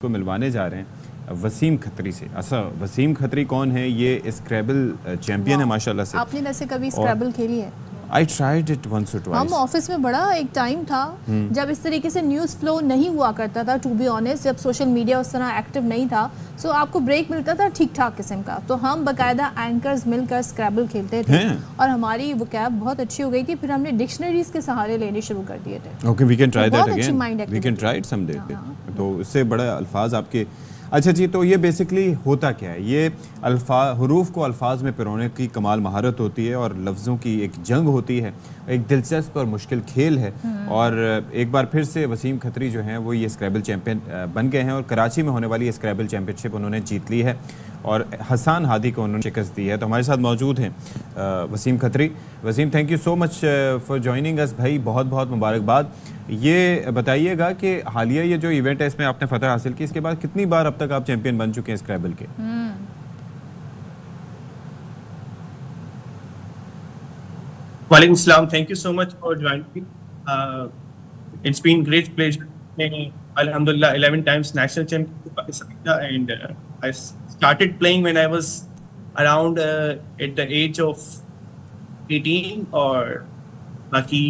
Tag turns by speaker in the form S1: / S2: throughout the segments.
S1: को मिलवाने जा रहे हैं वसीम खत्री से। अच्छा, वसीम खत्री कौन है? ये स्क्रैबल चैंपियन है माशाल्लाह से।
S2: आपने वैसे कभी स्क्रैबल खेली है?
S1: I tried it once or twice.
S2: हम ऑफिस में बड़ा एक टाइम था जब इस तरीके से न्यूज़ फ्लो नहीं हुआ करता था, टू बी ऑनेस्ट, जब सोशल मीडिया उस तरह एक्टिव नहीं था, सो आपको ब्रेक मिलता था ठीक ठाक किस्म का, तो हम बाकायदा एंकर्स मिलकर स्क्रैबल खेलते थे और हमारी वो कैब बहुत अच्छी हो गई थी। फिर हमने डिक्शनरीज के सहारे लेने शुरू कर दिए थे।
S1: Okay, we can try that again, we can try it someday. तो इससे बड़ा अल्फाज आपके। अच्छा जी, तो ये बेसिकली होता क्या है? ये हरूफ को अल्फाज में पिरोने की कमाल महारत होती है और लफ्ज़ों की एक जंग होती है, एक दिलचस्प और मुश्किल खेल है। और एक बार फिर से वसीम खत्री जो हैं वो ये स्क्रैबल चैंपियन बन गए हैं और कराची में होने वाली स्क्रैबल चैंपियनशिप उन्होंने जीत ली है और हसान हादी को उन्होंने शिकस्त दी है। तो हमारे साथ मौजूद हैं Wasim Khatri. Wasim, thank you so much for joining us भाई, बहुत बहुत मुबारकबाद। ये बताइएगा कि हालिया ये जो इवेंट है इसमें आपने फतह हासिल की, इसके बाद कितनी बार अब तक आप चैंपियन बन चुके हैं स्क्रैबल के?
S3: Walaikum salam. Thank you so much for joining me. It's been great pleasure. Alhamdulillah, 11 times national champion of Pakistan, and I started playing when I was around at the age of 18. Or lucky,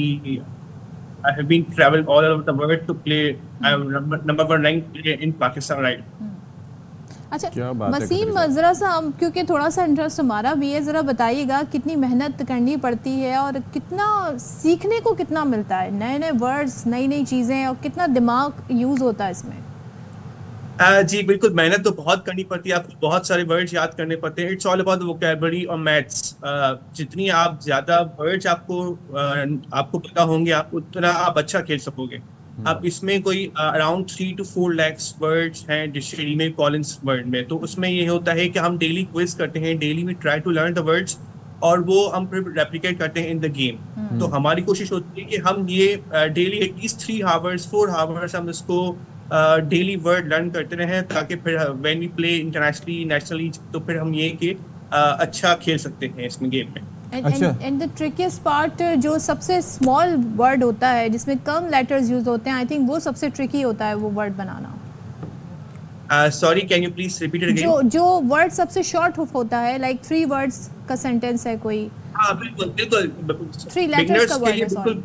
S3: I have been traveled all over the world to play. I'm number one ranked player in Pakistan right.
S2: अच्छा वसीम, ज़रा सा हम, क्योंकि थोड़ा सा interest हमारा भी है, ज़रा बताइएगा कितनी मेहनत करनी पड़ती है और कितना सीखने को कितना मिलता है, नए नए वर्ड्स, नई नई चीज़ें, और कितना दिमाग यूज़ होता है इसमें?
S3: जी बिल्कुल, मेहनत तो बहुत करनी पड़ती है, आपको बहुत सारे वर्ड्स याद करने पड़ते हैं। इट्स ऑल अबाउट वोकैबुलरी और मैथ्स। जितनी आप ज़्यादा वर्ड्स आपको पता होंगे, आप उतना आप अच्छा खेल सकोगे। अब इसमें कोई अराउंड 3 to 4 लाख वर्ड्स हैं डिक्शनरी में, कॉलिंस वर्ड में। तो उसमें ये होता है कि हम डेली क्विज करते हैं, daily we try to learn the words और वो हम फिर रेप्लिकेट करते हैं इन द गेम। तो हमारी कोशिश होती है कि हम ये डेली एटलीस्ट 3 आवर्स 4 आवर्स हम इसको डेली वर्ड लर्न करते रहें, ताकि फिर when we play internationally nationally तो फिर हम ये कि अच्छा खेल सकते हैं इसमें गेम में।
S2: एंड द ट्रिकीस्ट पार्ट, जो सबसे स्मॉल वर्ड होता है जिसमें कम लेटर्स यूज होते हैं, आई थिंक वो सबसे ट्रिकी होता है वो word banana.
S3: Sorry, can you please repeat it again? जो
S2: वर्ड सबसे शॉर्ट होता है, लाइक 3 वर्ड्स का सेंटेंस है कोई।
S3: हाँ बिल्कुल बिल्कुल,
S2: 3 लेटर्स का वर्ड है।
S3: बिल्कुल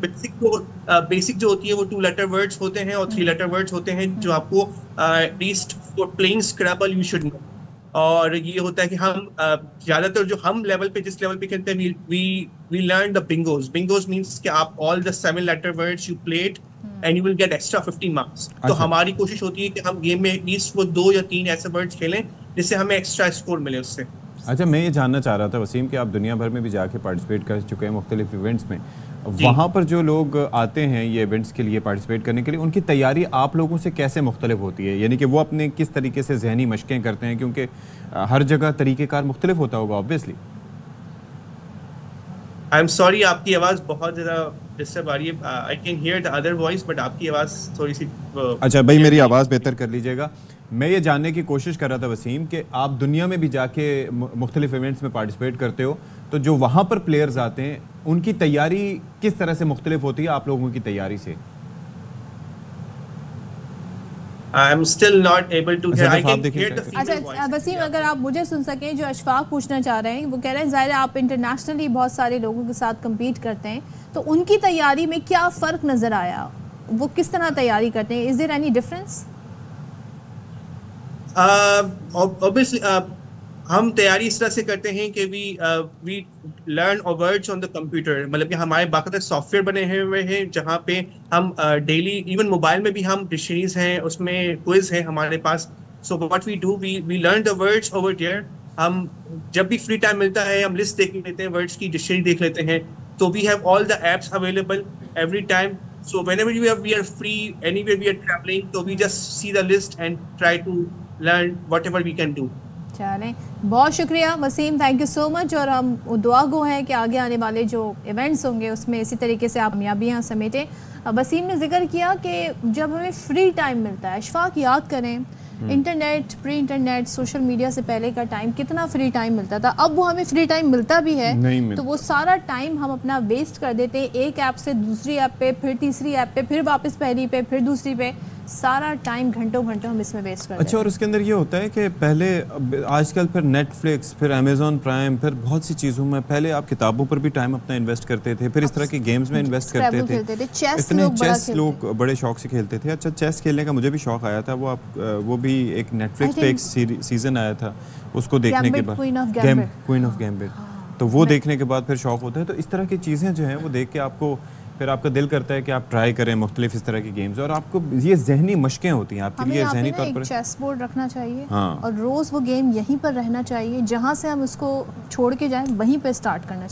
S3: बेसिक जो होती है वो 2 लेटर वर्ड्स होते हैं और 3 लेटर वर्ड्स होते हैं जो आपको at least for playing Scrabble you should know. और ये होता है कि हम ज्यादातर जो हम लेवल पे जिस लेवल पे खेलते हैं, we learn the bingos. Bingos means कि आप all the 7 letter words you played and you will get extra 50 marks. तो हमारी कोशिश होती है कि हम गेम में एटलीस्ट वो 2 या 3 ऐसे वर्ड्स खेलें जिससे हमें एक्स्ट्रा स्कोर मिले उससे।
S1: अच्छा, मैं ये जानना चाह रहा था वसीम कि आप दुनिया भर में भी जाके पार्टिसिपेट कर चुके हैं मुख्तलिफ इवेंट्स में, वहाँ पर जो लोग आते हैं ये इवेंट्स के लिए पार्टिसिपेट करने के लिए, उनकी तैयारी आप लोगों से कैसे मुख्तलिफ होती है? यानी कि वो अपने किस तरीके से जहनी मशकें करते हैं, क्योंकि हर जगह तरीक़ेकार मुख्तलिफ होता होगा ऑब्वियसली।
S3: आई एम सॉरी, आपकी आवाज़ बहुत ज़्यादा डिस्टर्ब आ रही है। I can hear the other voice but आपकी आवाज़ थोड़ी सी
S1: अच्छा भाई, मेरी आवाज़ बेहतर कर लीजिएगा। मैं ये जानने की कोशिश कर रहा था वसीम कि आप दुनिया में भी जाके मुख्तलिफ इवेंट्स में पार्टिसिपेट करते हो, तो जो वहाँ पर प्लेयर्स आते हैं उनकी तैयारी किस तरह से मुख्तलिफ होती है आप लोगों की तैयारी से?
S3: I am still not able to hear. I can hear the female voice.
S2: अच्छा वसीम, अगर आप मुझे सुन सकें, जो अशफाक पूछना चाह रहे हैं, वो कह रहे हैं ज़ाहिर है आप इंटरनेशनली बहुत सारे लोगों के साथ कम्पीट करते हैं, तो उनकी तैयारी में क्या फ़र्क नज़र आया? वो किस तरह तैयारी करते हैं? Is there any difference?
S3: Obviously, हम तैयारी इस तरह से करते हैं कि वी लर्न और वर्ड्स ऑन द कंप्यूटर। मतलब कि हमारे बाकायदा सॉफ्टवेयर बने हुए हैं जहाँ पे हम डेली, इवन मोबाइल में भी हम डिक्शनरीज हैं, उसमें क्विज है हमारे पास। So what we do, we learn the words over there. हम जब भी फ्री टाइम मिलता है हम लिस्ट देख लेते हैं, वर्ड्स की डिक्शनरी देख लेते हैं। तो we have all the apps available every time. So whenever we are free, anywhere we are travelling, तो we just see the list and try to learn whatever we can do.
S2: चलें, बहुत शुक्रिया Wasim, thank you so much. और हम दुआ गो हैं कि आगे आने वाले जो इवेंट्स होंगे उसमें इसी तरीके से आप कामयाबियाँ समेटें। वसीम ने जिक्र किया कि जब हमें फ्री टाइम मिलता है, अशफाक याद करें internet, pre internet, social media से पहले का टाइम कितना फ्री टाइम मिलता था। अब वो हमें फ्री टाइम मिलता भी है तो वो सारा टाइम हम अपना वेस्ट कर देते हैं, एक ऐप से दूसरी ऐप पे, फिर तीसरी ऐप पे, फिर वापस पहली पे, फिर दूसरी पे। सारा टाइम घंटों घंटों हम इसमें वेस्ट कर
S1: अच्छा, और उसके अंदर ये होता है कि पहले आजकल फिर नेटफ्लिक्स, फिर अमेजोन प्राइम, फिर बहुत सी चीज़ों में, पहले आप किताबों पर भी टाइम अपना इन्वेस्ट करते थे, फिर इस तरह की गेम्स में इन्वेस्ट करते थे। चेस लोग बड़े शौक से खेलते थे। अच्छा, चेस खेलने का मुझे भी शौक आया था। वो भी एक नेटफ्लिक्स पे एक सीजन आया था, उसको देखने के बाद क्वीन ऑफ गैम्बिट, तो वो देखने के बाद फिर शौक होता है। तो इस तरह की चीज़ें जो हैं वो देख के आपको फिर आपका दिल करता है कि आप ट्राई करें मुख्तलिफ इस तरह की गेम्स, और आपको ये जहनी मशकें होती हैं आपके लिए जहनी तौर पर।
S2: चेस बोर्ड रखना चाहिए,
S1: हाँ,
S2: और रोज़ वो गेम यहीं पर रहना चाहिए, जहाँ से हम उसको छोड़ के जाएं वहीं पे स्टार्ट करना चाहिए।